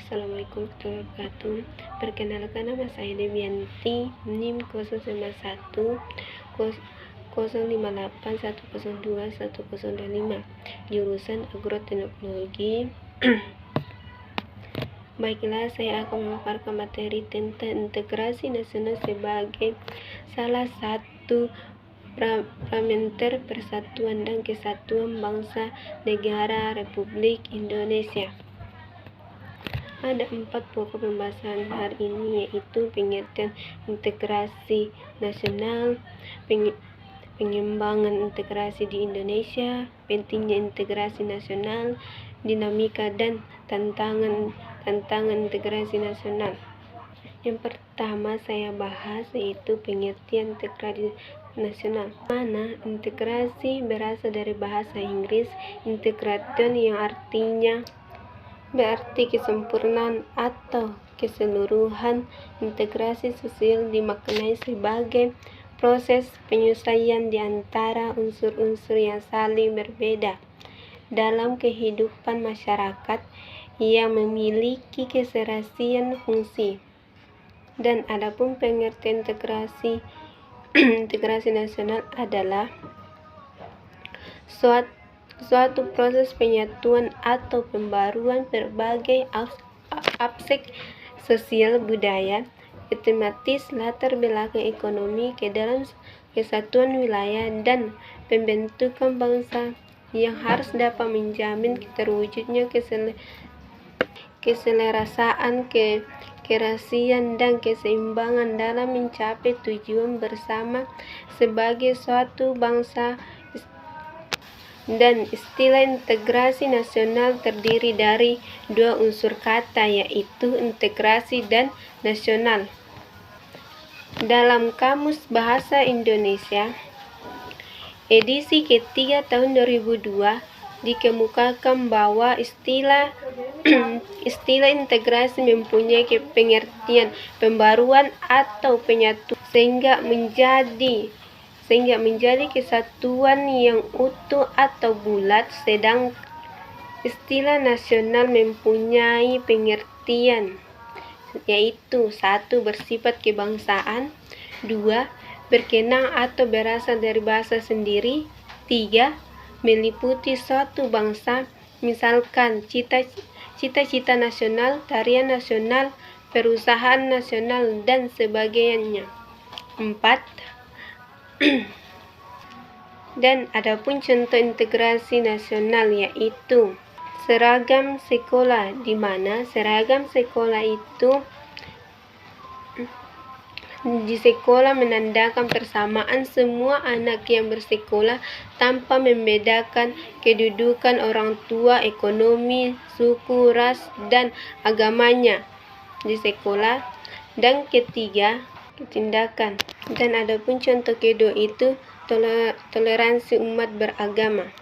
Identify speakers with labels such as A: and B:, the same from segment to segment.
A: Assalamualaikum warahmatullahi wabarakatuh. Perkenalkan, nama saya Devianti, NIM 091 058 102 105, jurusan agroteknologi. Baiklah, saya akan memaparkan materi tentang integrasi nasional sebagai salah satu parameter persatuan dan kesatuan bangsa negara Republik Indonesia. Ada 4 pokok pembahasan hari ini, yaitu pengertian integrasi nasional, pengembangan integrasi di Indonesia, pentingnya integrasi nasional, dinamika dan tantangan integrasi nasional. Yang pertama saya bahas yaitu pengertian integrasi nasional. Mana integrasi berasal dari bahasa Inggris integration, yang artinya berarti kesempurnaan atau keseluruhan. Integrasi sosial dimaknai sebagai proses penyelesaian di antara unsur-unsur yang saling berbeda dalam kehidupan masyarakat yang memiliki keserasian fungsi. Dan adapun pengertian integrasi nasional adalah suatu proses penyatuan atau pembaruan berbagai aspek sosial, budaya, tematis, latar belakang ekonomi ke dalam kesatuan wilayah dan pembentukan bangsa yang harus dapat menjamin terwujudnya keselarasaan, kerahasiaan, dan keseimbangan dalam mencapai tujuan bersama sebagai suatu bangsa. Dan istilah integrasi nasional terdiri dari 2 unsur kata, yaitu integrasi dan nasional. Dalam Kamus Bahasa Indonesia edisi ketiga tahun 2002 dikemukakan bahwa istilah integrasi mempunyai pengertian pembaruan atau penyatuan sehingga menjadi kesatuan yang utuh atau bulat, sedang istilah nasional mempunyai pengertian yaitu 1. Bersifat kebangsaan, 2. Berkenaan atau berasal dari bahasa sendiri, 3. Meliputi suatu bangsa, misalkan cita-cita nasional, tarian nasional, perusahaan nasional, dan sebagainya. 4. Dan adapun contoh integrasi nasional yaitu seragam sekolah, di mana seragam sekolah itu di sekolah menandakan persamaan semua anak yang bersekolah tanpa membedakan kedudukan orang tua, ekonomi, suku, ras, dan agamanya di sekolah. Dan ketiga, tindakan. Dan adapun contoh kedua itu toleransi umat beragama.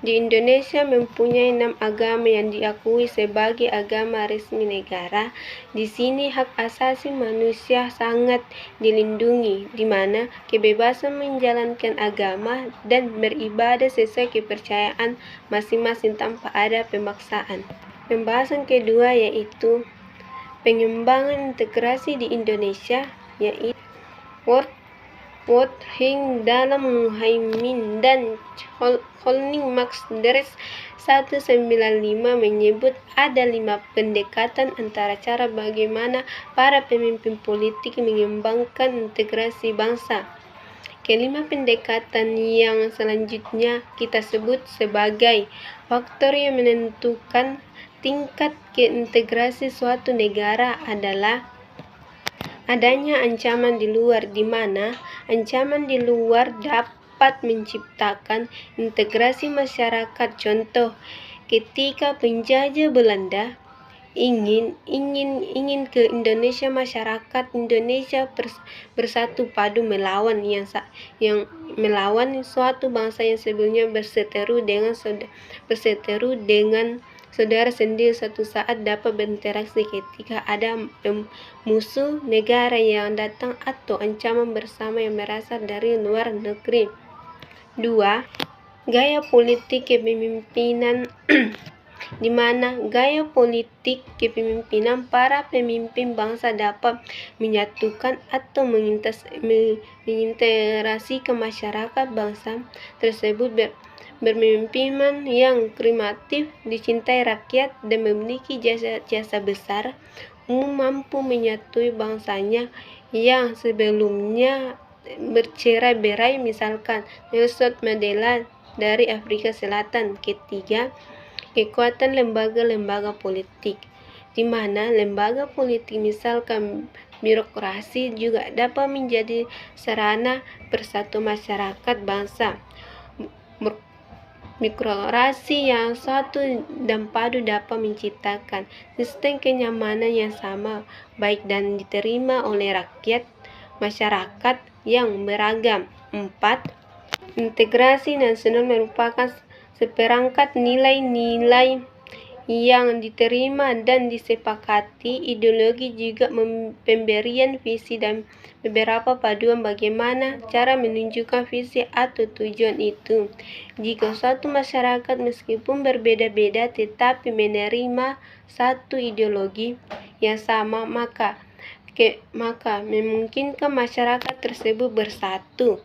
A: Di Indonesia mempunyai 6 agama yang diakui sebagai agama resmi negara. Di sini hak asasi manusia sangat dilindungi, di mana kebebasan menjalankan agama dan beribadah sesuai kepercayaan masing-masing tanpa ada pemaksaan. Pembahasan kedua yaitu pengembangan integrasi di Indonesia, yaitu Worthing dalam Muhaimin dan Holding Max Deres 195 menyebut ada 5 pendekatan antara cara bagaimana para pemimpin politik mengembangkan integrasi bangsa. Kelima pendekatan yang selanjutnya kita sebut sebagai faktor yang menentukan tingkat keintegrasi suatu negara adalah adanya ancaman di luar, di mana ancaman di luar dapat menciptakan integrasi masyarakat. Contoh, ketika penjajah Belanda ingin ke Indonesia, masyarakat Indonesia bersatu padu melawan melawan suatu bangsa yang sebelumnya berseteru dengan saudara sendiri. Suatu saat dapat berinteraksi ketika ada musuh negara yang datang atau ancaman bersama yang berasal dari luar negeri. 2. Gaya politik kepemimpinan di mana gaya politik kepemimpinan para pemimpin bangsa dapat menyatukan atau mengintegrasi ke masyarakat bangsa tersebut berpemimpinan yang primitif, dicintai rakyat, dan memiliki jasa besar, mampu menyatui bangsanya yang sebelumnya bercerai-berai, misalkan Nelson Mandela dari Afrika Selatan. Ketiga, kekuatan lembaga-lembaga politik, di mana lembaga politik misalkan birokrasi juga dapat menjadi sarana persatu masyarakat bangsa. Birokrasi yang satu dan padu dapat menciptakan sistem kenyamanan yang sama, baik dan diterima oleh rakyat masyarakat yang beragam. 4. Integrasi nasional merupakan seperangkat nilai-nilai yang diterima dan disepakati. Ideologi juga pemberian visi dan beberapa paduan bagaimana cara menunjukkan visi atau tujuan itu. Jika suatu masyarakat meskipun berbeda-beda tetapi menerima satu ideologi yang sama, maka memungkinkan masyarakat tersebut bersatu.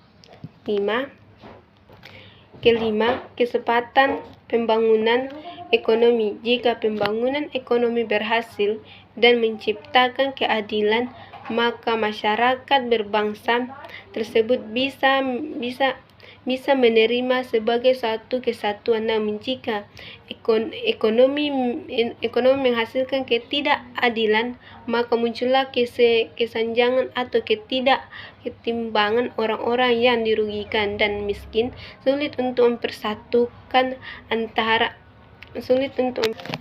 A: Kelima, kesempatan pembangunan ekonomi. Jika pembangunan ekonomi berhasil dan menciptakan keadilan, maka masyarakat berbangsa tersebut bisa menerima sebagai suatu kesatuan. Namun jika ekonomi menghasilkan ketidakadilan, maka muncullah kesenjangan atau ketimbangan, orang-orang yang dirugikan dan miskin, sulit untuk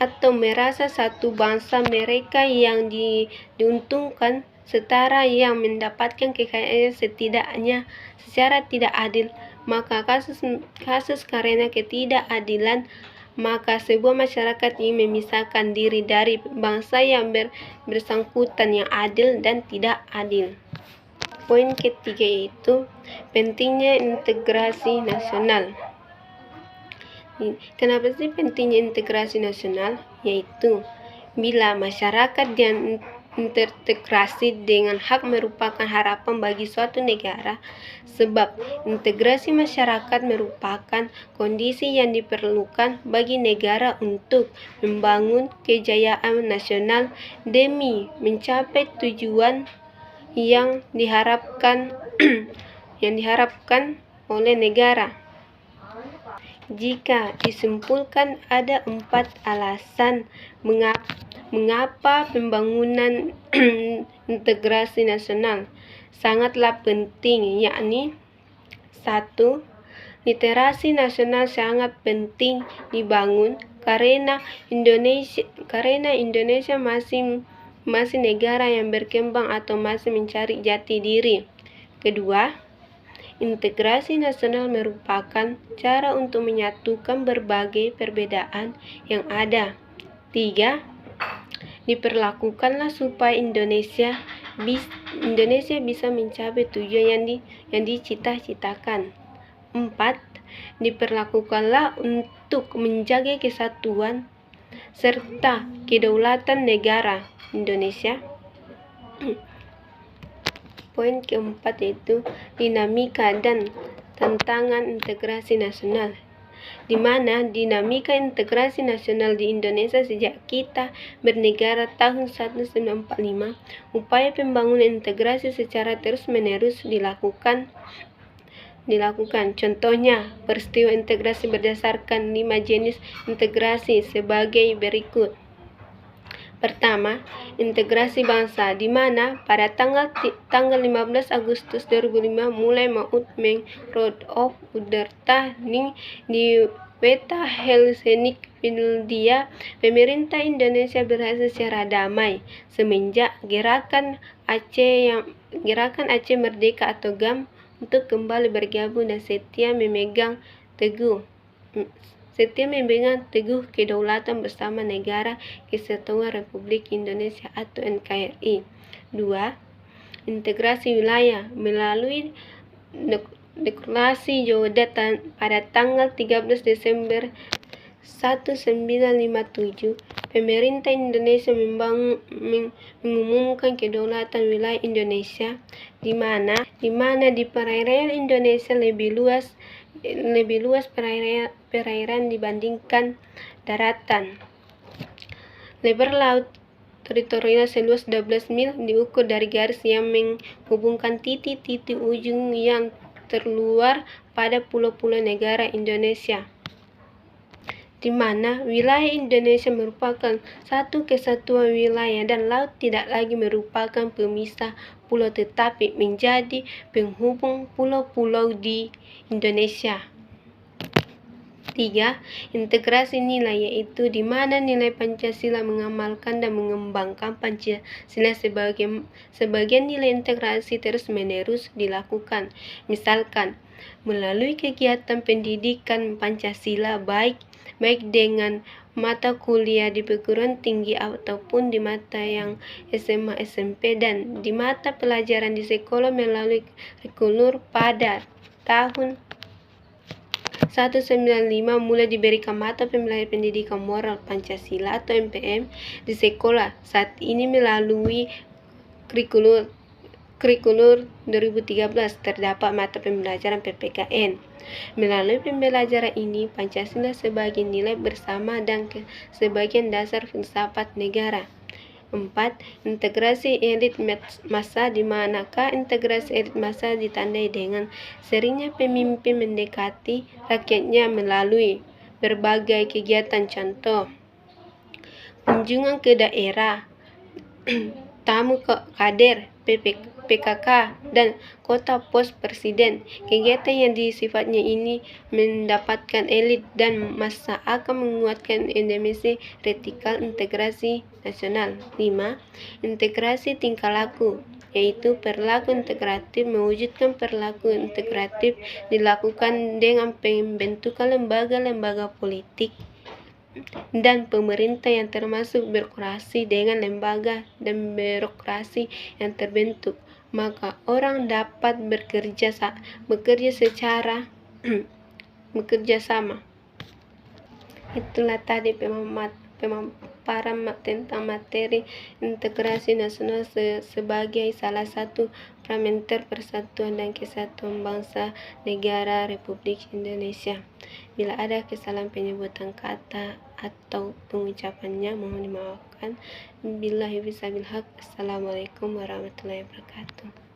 A: atau merasa satu bangsa. Mereka yang diuntungkan setara yang mendapatkan kekayaan setidaknya secara tidak adil. Maka kasus karena ketidakadilan, maka sebuah masyarakat ini memisahkan diri dari bangsa yang bersangkutan yang adil dan tidak adil. Poin ketiga yaitu pentingnya integrasi nasional. Kenapa sih pentingnya integrasi nasional? Yaitu bila masyarakat yang terintegrasi dengan hak merupakan harapan bagi suatu negara, sebab integrasi masyarakat merupakan kondisi yang diperlukan bagi negara untuk membangun kejayaan nasional demi mencapai tujuan yang diharapkan oleh negara. Jika disimpulkan, ada 4 alasan mengapa pembangunan integrasi nasional sangatlah penting, yakni 1. Literasi nasional sangat penting dibangun karena Indonesia masih negara yang berkembang atau masih mencari jati diri. Kedua, integrasi nasional merupakan cara untuk menyatukan berbagai perbedaan yang ada. 3. Diperlakukanlah supaya Indonesia bisa mencapai tujuan yang dicita-citakan. 4. Diperlakukanlah untuk menjaga kesatuan serta kedaulatan negara Indonesia. Poin keempat yaitu dinamika dan tantangan integrasi nasional, di mana dinamika integrasi nasional di Indonesia sejak kita bernegara tahun 1945, upaya pembangunan integrasi secara terus-menerus dilakukan. Contohnya, peristiwa integrasi berdasarkan 5 jenis integrasi sebagai berikut. Pertama, integrasi bangsa, di mana pada tanggal 15 Agustus 2005 mulai Maut Road of Udarta ning di Peta Helsinki, Finlandia, pemerintah Indonesia berhasil secara damai semenjak gerakan Aceh Merdeka atau GAM untuk kembali bergabung dan setia memegang teguh kedaulatan bersama Negara Kesatuan Republik Indonesia atau NKRI. 2. Integrasi wilayah melalui Deklarasi Yogyakarta pada tanggal 13 Desember 1957, pemerintah Indonesia mengumumkan kedaulatan wilayah Indonesia, di mana di perairan Indonesia lebih luas perairan dibandingkan daratan. Lebar laut teritorial seluas 12 mil diukur dari garis yang menghubungkan titik-titik ujung yang terluar pada pulau-pulau negara Indonesia, di mana wilayah Indonesia merupakan satu kesatuan wilayah dan laut tidak lagi merupakan pemisah pulau tetapi menjadi penghubung pulau-pulau di Indonesia. 3. Integrasi nilai, yaitu di mana nilai Pancasila mengamalkan dan mengembangkan Pancasila sebagian nilai integrasi terus-menerus dilakukan. Misalkan, melalui kegiatan pendidikan Pancasila baik dengan mata kuliah di perguruan tinggi ataupun di mata yang SMA, SMP, dan di mata pelajaran di sekolah melalui kurikulum pada tahun 195 mulai diberikan mata pembelajaran pendidikan moral Pancasila atau MPM di sekolah. Saat ini melalui kurikulum 2013 terdapat mata pembelajaran PPKN. Melalui pembelajaran ini, Pancasila sebagai nilai bersama dan sebagian dasar filsafat negara. 4. Integrasi elit massa, di manakah integrasi elit massa ditandai dengan seringnya pemimpin mendekati rakyatnya melalui berbagai kegiatan, contoh kunjungan ke daerah, tamu kader, PKK, dan kota pos presiden. Kegiatan yang sifatnya ini mendapatkan elit dan massa akan menguatkan dimensi vertikal integrasi nasional. 5. Integrasi tingkah laku, yaitu perilaku integratif. Mewujudkan perilaku integratif dilakukan dengan pembentukan lembaga-lembaga politik dan pemerintah yang termasuk birokrasi. Dengan lembaga dan birokrasi yang terbentuk, maka orang dapat bekerja secara bekerja sama. Itulah tadi pemaparan tentang materi integrasi nasional sebagai salah satu parameter persatuan dan kesatuan bangsa negara Republik Indonesia. Bila ada kesalahan penyebutan kata atau pengucapannya, mohon dimaafkan. Billahi bisabil haq. Assalamualaikum warahmatullahi wabarakatuh.